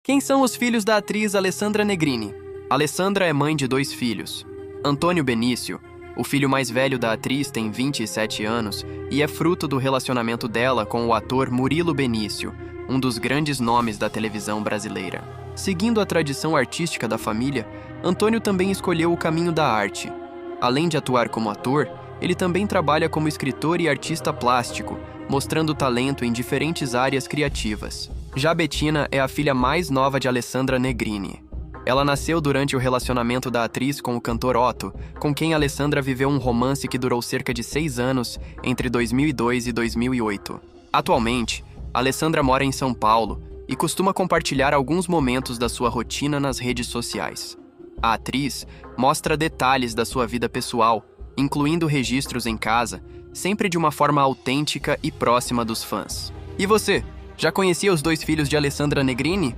Quem são os filhos da atriz Alessandra Negrini? Alessandra é mãe de 2 filhos. Antônio Benício, o filho mais velho da atriz, tem 27 anos e é fruto do relacionamento dela com o ator Murilo Benício, um dos grandes nomes da televisão brasileira. Seguindo a tradição artística da família, Antônio também escolheu o caminho da arte. Além de atuar como ator, ele também trabalha como escritor e artista plástico, mostrando talento em diferentes áreas criativas. Já Bettina é a filha mais nova de Alessandra Negrini. Ela nasceu durante o relacionamento da atriz com o cantor Otto, com quem Alessandra viveu um romance que durou cerca de 6 anos, entre 2002 e 2008. Atualmente, Alessandra mora em São Paulo e costuma compartilhar alguns momentos da sua rotina nas redes sociais. A atriz mostra detalhes da sua vida pessoal, incluindo registros em casa, sempre de uma forma autêntica e próxima dos fãs. E você, já conhecia os 2 filhos de Alessandra Negrini?